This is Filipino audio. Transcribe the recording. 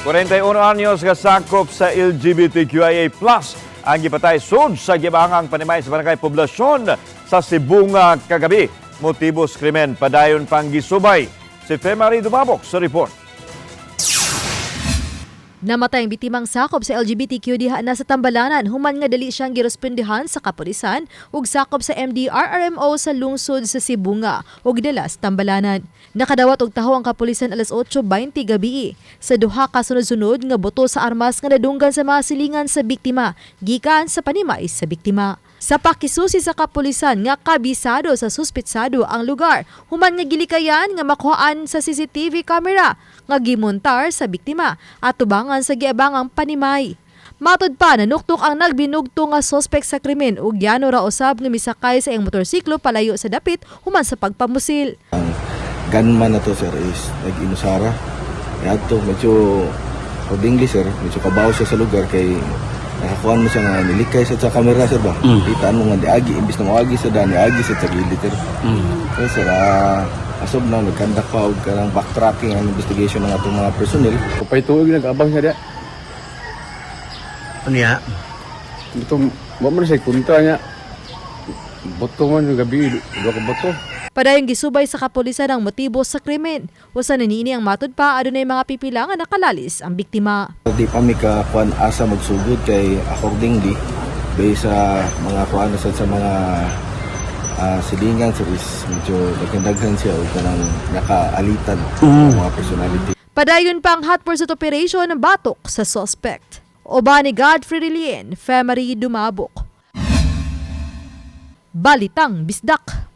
41 anyos nga sakop sa LGBTQIA+, ang gipatay sud sa giabangang panimay sa Barangay Poblacion sa Sibonga kagabi. Motibo krimen, padayon pang gisubay. Si Femari dumabok sa report. Namatay ang bitimang sakop sa LGBTQ diha na sa Tambalanan human nga dali siyang girespondihan sa kapulisan ug sakop sa MDRRMO sa lungsod sa Sibonga ug dala sa Tambalanan. Nakadawat og taho ang kapulisan alas 8:20 gabii sa duha ka sunod-sunod nga boto sa armas nga nadunggan sa mga silingan sa biktima gikan sa panimay sa biktima. Sa pakisusi sa kapulisan nga kabisado sa suspetsado ang lugar, human nga gilikayan nga makuhaan sa CCTV camera nga gimontar sa biktima at tubangan sa giabangang panimay. Matod pa nanuktok ang nagbinugto nga suspect sa krimen ug yano ra usab nga misakay sa iyang motorsiklo palayo sa dapit human sa pagpamusil. Ang gunman na to sir is nag-inusara. Kaya to medyo accordingly sir, medyo kabaw siya sa lugar kay nakakuhan mo siya nga nilikay sa camera sir ba? Itaan mo nga diagi, imbis na mawagi sa dani, agi sa gilid sir. So sir, asob na nagkandak pa og kanang backtracking ang investigation ng atong mga personnel. Kapay tuig nag-abang siya diya. Ano ya? Ito, mo man siya kunta niya. Boto man yung gabi, dua ka boto. Padayong gisubay sa kapulisan ang motibo sa krimen. Usa na niini ang matod pa adunay mga pipila nga nakalalis ang biktima. Di pa mi kakuan asa magsugod kay accordingly based sa mga kuan sa mga silingan sir is medyo nagkandaghan siya o kanang nakaalitan ang mga personality. Padayon pang hot pursuit operation ng batok sa suspect. Oba ni Godfrey Rilien, Femari dumabok. Balitang Bisdak.